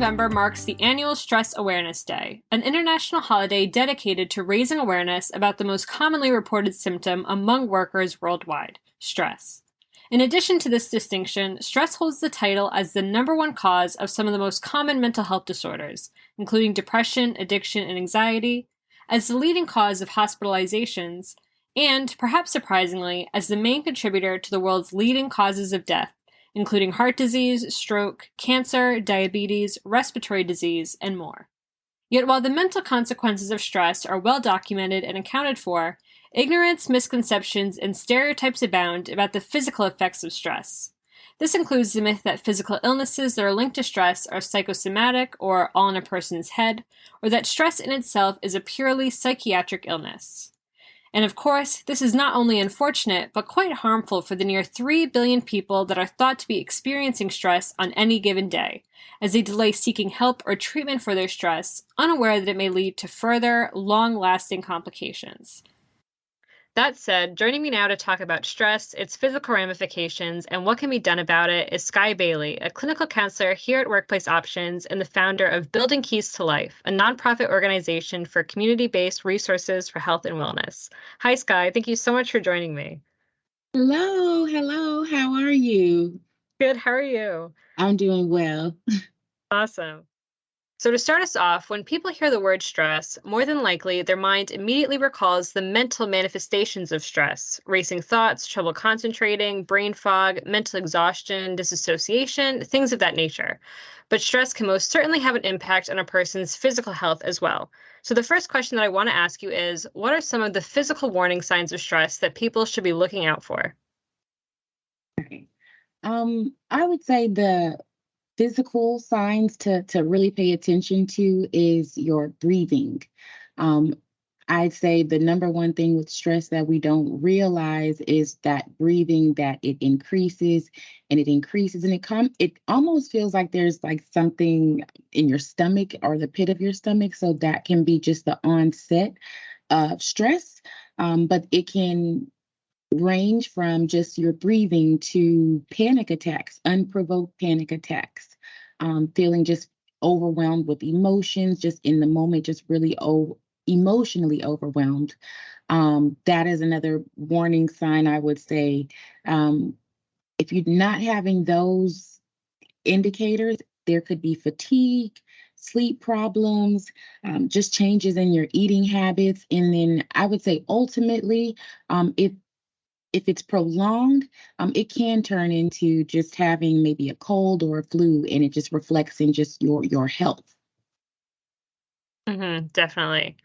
November marks the annual Stress Awareness Day, an international holiday dedicated to raising awareness about the most commonly reported symptom among workers worldwide, stress. In addition to this distinction, stress holds the title as the number one cause of some of the most common mental health disorders, including depression, addiction, and anxiety, as the leading cause of hospitalizations, and, perhaps surprisingly, as the main contributor to the world's leading causes of death, including heart disease, stroke, cancer, diabetes, respiratory disease, and more. Yet while the mental consequences of stress are well documented and accounted for, ignorance, misconceptions, and stereotypes abound about the physical effects of stress. This includes the myth that physical illnesses that are linked to stress are psychosomatic or all in a person's head, or that stress in itself is a purely psychiatric illness. And of course, this is not only unfortunate, but quite harmful for the near 3 billion people that are thought to be experiencing stress on any given day, as they delay seeking help or treatment for their stress, unaware that it may lead to further, long-lasting complications. That said, joining me now to talk about stress, its physical ramifications, and what can be done about it is Skye Bailey, a clinical counselor here at Workplace Options and the founder of Building Keys to Life, a nonprofit organization for community-based resources for health and wellness. Hi, Skye. Thank you so much for joining me. Hello. How are you? Good. How are you? I'm doing well. Awesome. So to start us off, when people hear the word stress, more than likely their mind immediately recalls the mental manifestations of stress: racing thoughts, trouble concentrating, brain fog, mental exhaustion, disassociation, things of that nature. But stress can most certainly have an impact on a person's physical health as well. So the first question that I want to ask you is, what are some of the physical warning signs of stress that people should be looking out for? Okay. I would say the physical signs to really pay attention to is your breathing. Um, I'd say the number one thing with stress that we don't realize is that breathing, that it increases and it increases, and it almost feels like there's like something in your stomach or the pit of your stomach. So that can be just the onset of stress. But it can range from just your breathing to panic attacks, unprovoked panic attacks, feeling just overwhelmed with emotions, just in the moment, just really emotionally overwhelmed. That is another warning sign, I would say. If you're not having those indicators, there could be fatigue, sleep problems, just changes in your eating habits. And then I would say ultimately, if it's prolonged, it can turn into just having maybe a cold or a flu, and it just reflects in just your health. Definitely.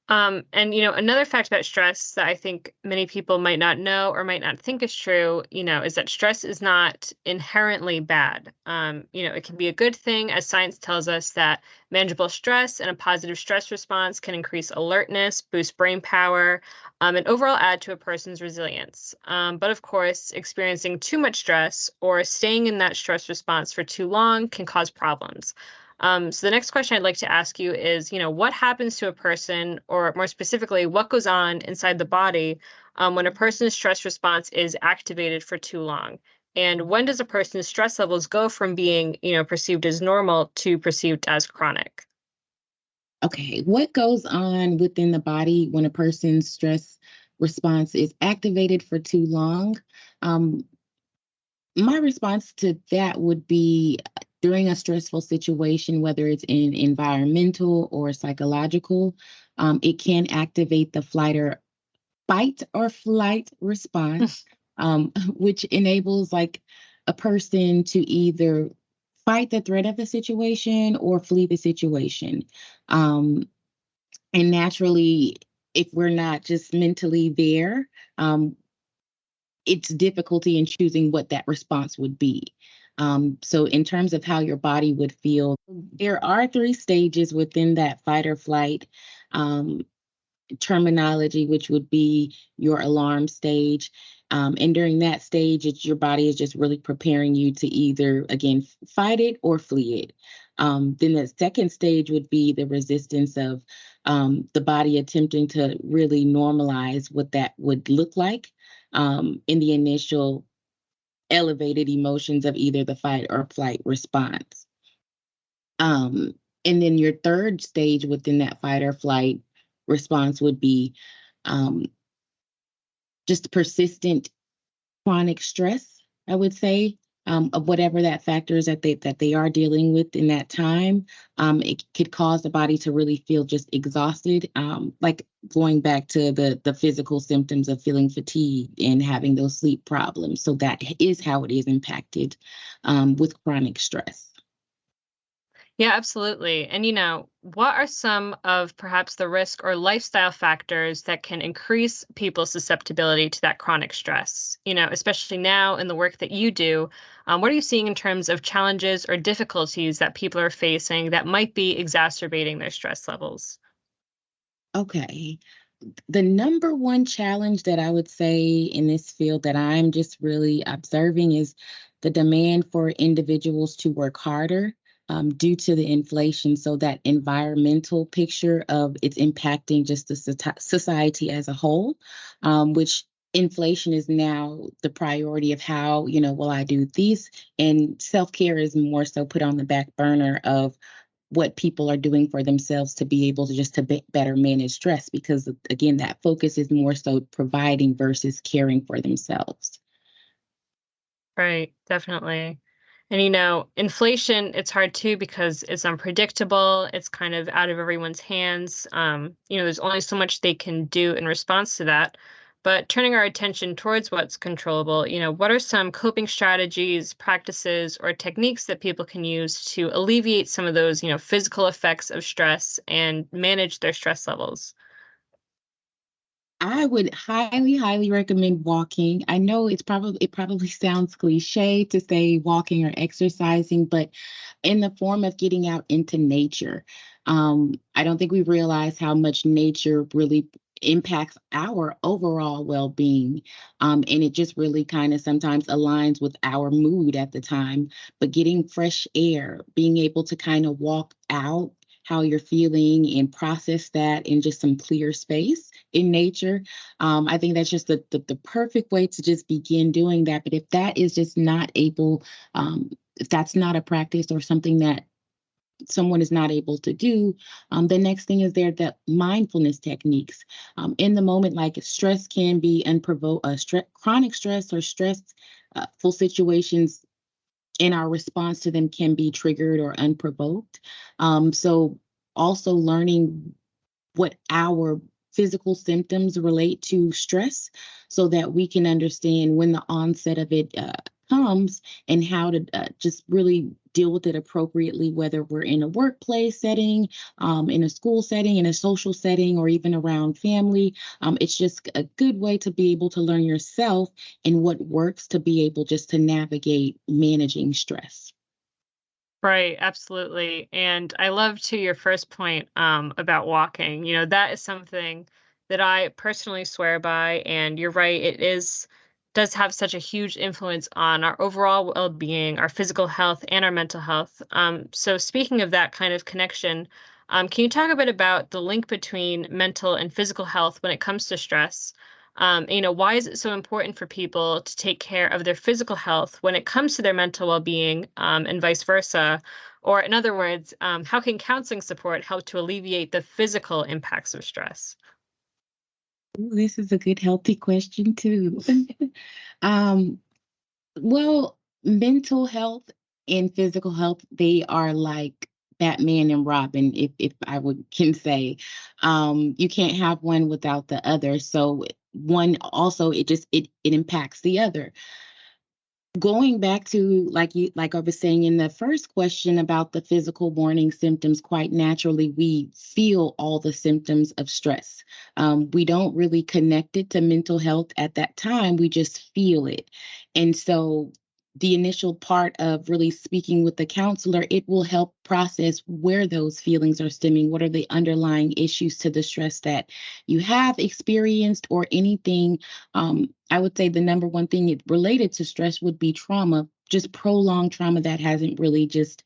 And another fact about stress that I think many people might not know or might not think is true, is that stress is not inherently bad. It can be a good thing, as science tells us that manageable stress and a positive stress response can increase alertness, boost brain power, and overall add to a person's resilience. But of course, experiencing too much stress or staying in that stress response for too long can cause problems. So the next question I'd like to ask you is, what happens to a person, or more specifically, what goes on inside the body when a person's stress response is activated for too long? And when does a person's stress levels go from being, perceived as normal to perceived as chronic? Okay, what goes on within the body when a person's stress response is activated for too long? Um, my response to that would be during a stressful situation, whether it's in environmental or psychological, it can activate the fight or flight response, which enables like a person to either fight the threat of the situation or flee the situation. Um, and naturally, if we're not just mentally there, it's difficulty in choosing what that response would be. So, in terms of how your body would feel, there are three stages within that fight or flight um, terminology, which would be your alarm stage. And during that stage, your body is just really preparing you to either, again, fight it or flee it. Then the second stage would be the resistance of the body attempting to really normalize what that would look like in the initial elevated emotions of either the fight or flight response. Um, and then your third stage within that fight or flight response would be um, just persistent chronic stress, I would say, of whatever that factor is that they are dealing with in that time. It could cause the body to really feel just exhausted, like going back to the physical symptoms of feeling fatigued and having those sleep problems. So that is how it is impacted with chronic stress. Yeah, absolutely. And what are some of perhaps the risk or lifestyle factors that can increase people's susceptibility to that chronic stress? Especially now in the work that you do, what are you seeing in terms of challenges or difficulties that people are facing that might be exacerbating their stress levels? Okay. The number one challenge that I would say in this field that I'm just really observing is the demand for individuals to work harder due to the inflation. So that environmental picture of it's impacting just the society as a whole, which inflation is now the priority of how, will I do these? And self-care is more so put on the back burner of what people are doing for themselves to be able to just to better manage stress because again that focus is more so providing versus caring for themselves. Right, definitely. And inflation, it's hard too because it's unpredictable. It's kind of out of everyone's hands. There's only so much they can do in response to that. But turning our attention towards what's controllable, what are some coping strategies, practices, or techniques that people can use to alleviate some of those, physical effects of stress and manage their stress levels? I would highly, highly recommend walking. I know it probably sounds cliche to say walking or exercising, but in the form of getting out into nature. I don't think we realize how much nature really impacts our overall well-being. And it just really kind of sometimes aligns with our mood at the time. But getting fresh air, being able to kind of walk out how you're feeling and process that in just some clear space in nature. I think that's just the perfect way to just begin doing that. But if that is just not able, if that's not a practice or something that someone is not able to do, the next thing is there the mindfulness techniques. In the moment, like stress can be unprovoked, chronic stress or stressful full situations and our response to them can be triggered or unprovoked. So also learning what our physical symptoms relate to stress so that we can understand when the onset of it comes and how to just really deal with it appropriately, whether we're in a workplace setting, in a school setting, in a social setting, or even around family. It's just a good way to be able to learn yourself and what works to be able just to navigate managing stress. Right, absolutely. And I love to your first point about walking. That is something that I personally swear by. And you're right, does have such a huge influence on our overall well-being, our physical health, and our mental health. So speaking of that kind of connection, can you talk a bit about the link between mental and physical health when it comes to stress? Why is it so important for people to take care of their physical health when it comes to their mental well-being, and vice versa? Or in other words, how can counseling support help to alleviate the physical impacts of stress? Ooh, this is a good, healthy question too. um, well, mental health and physical health, they are like Batman and Robin, if I would can say. You can't have one without the other. So one also it impacts the other. Going back to like I was saying in the first question about the physical warning symptoms, quite naturally we feel all the symptoms of stress. We don't really connect it to mental health at that time. We just feel it, and so the initial part of really speaking with the counselor, it will help process where those feelings are stemming. What are the underlying issues to the stress that you have experienced, or anything. I would say the number one thing related to stress would be trauma, just prolonged trauma that hasn't really just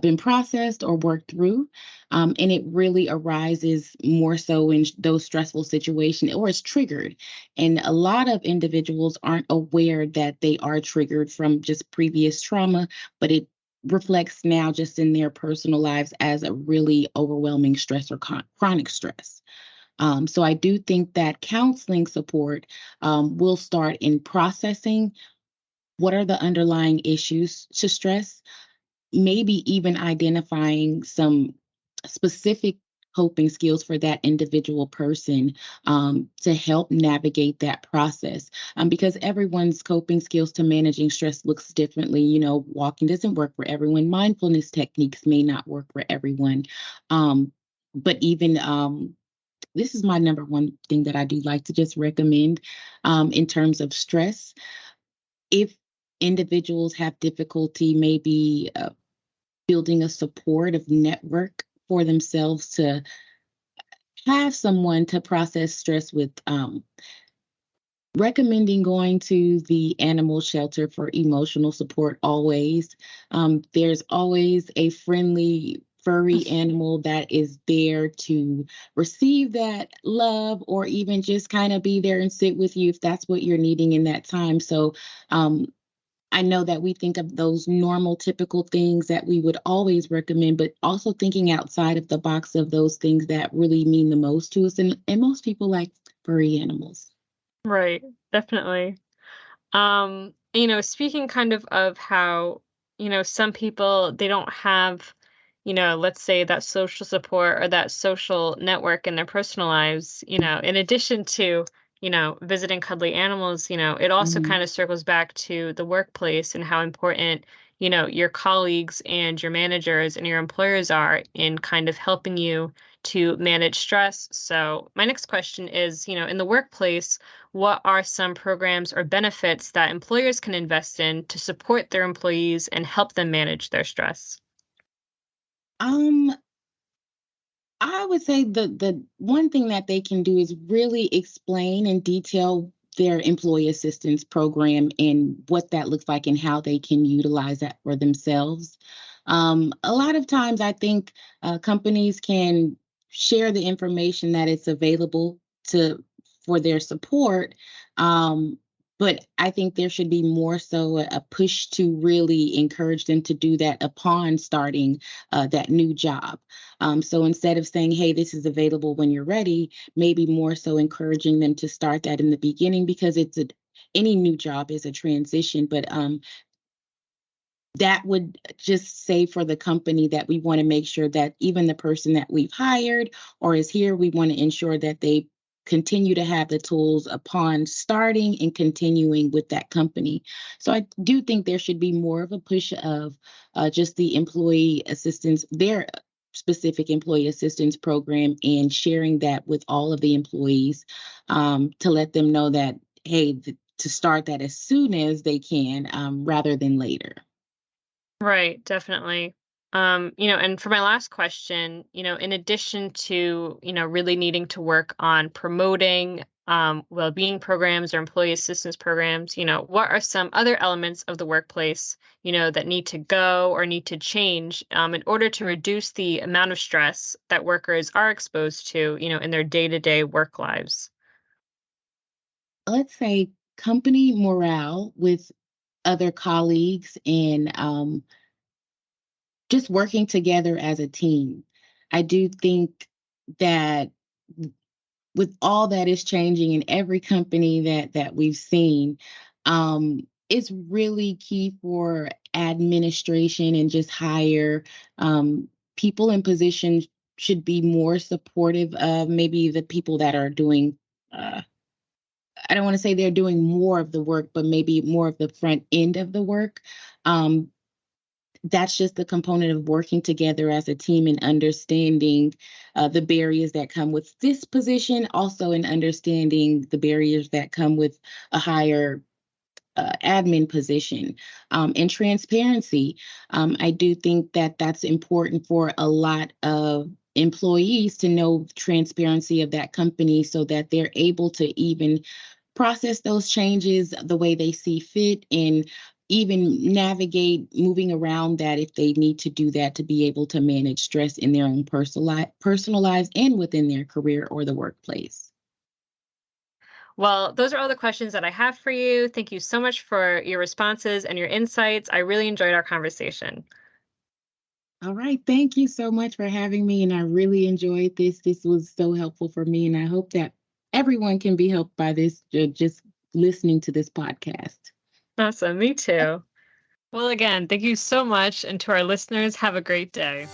been processed or worked through. And it really arises more so in those stressful situations or it's triggered. And a lot of individuals aren't aware that they are triggered from just previous trauma, but it reflects now just in their personal lives as a really overwhelming stress or chronic stress. So I do think that counseling support will start in processing what are the underlying issues to stress, maybe even identifying some specific coping skills for that individual person to help navigate that process. Because everyone's coping skills to managing stress looks differently. You know, walking doesn't work for everyone. Mindfulness techniques may not work for everyone. Um, but even this is my number one thing that I do like to just recommend in terms of stress. If individuals have difficulty maybe building a supportive network for themselves to have someone to process stress with, recommending going to the animal shelter for emotional support always. There's always a friendly, furry animal that is there to receive that love or even just kind of be there and sit with you if that's what you're needing in that time. So, I know that we think of those normal, typical things that we would always recommend, but also thinking outside of the box of those things that really mean the most to us. And most people like furry animals. Right, definitely. Speaking kind of how, some people they don't have, let's say that social support or that social network in their personal lives, in addition to, visiting cuddly animals, it also Mhm. kind of circles back to the workplace and how important, your colleagues and your managers and your employers are in kind of helping you to manage stress. So my next question is, in the workplace, what are some programs or benefits that employers can invest in to support their employees and help them manage their stress? Um, I would say the one thing that they can do is really explain in detail their employee assistance program and what that looks like and how they can utilize that for themselves. A lot of times, I think companies can share the information that is available to for their support. Um, but I think there should be more so a push to really encourage them to do that upon starting that new job. So instead of saying, hey, this is available when you're ready, maybe more so encouraging them to start that in the beginning because any new job is a transition. But that would just say for the company that we want to make sure that even the person that we've hired or is here, we want to ensure that they continue to have the tools upon starting and continuing with that company. So I do think there should be more of a push of just the employee assistance, their specific employee assistance program, and sharing that with all of the employees to let them know that, hey, to start that as soon as they can rather than later. Right, definitely. And for my last question, in addition to, really needing to work on promoting well-being programs or employee assistance programs, what are some other elements of the workplace, that need to go or need to change in order to reduce the amount of stress that workers are exposed to, in their day-to-day work lives? Let's say company morale with other colleagues and just working together as a team. I do think that with all that is changing in every company that we've seen, it's really key for administration and just higher people in positions should be more supportive of maybe the people that are doing uh, I don't want to say they're doing more of the work, but maybe more of the front end of the work. Um, that's just the component of working together as a team and understanding the barriers that come with this position, also in understanding the barriers that come with a higher admin position and transparency. I do think that that's important for a lot of employees to know transparency of that company so that they're able to even process those changes the way they see fit and even navigate moving around that if they need to do that to be able to manage stress in their own personal lives and within their career or the workplace. Well, those are all the questions that I have for you. Thank you so much for your responses and your insights. I really enjoyed our conversation. All right. Thank you so much for having me. And I really enjoyed this. This was so helpful for me. And I hope that everyone can be helped by this, just listening to this podcast. Awesome. Me too. Well, again, thank you so much. And to our listeners, have a great day.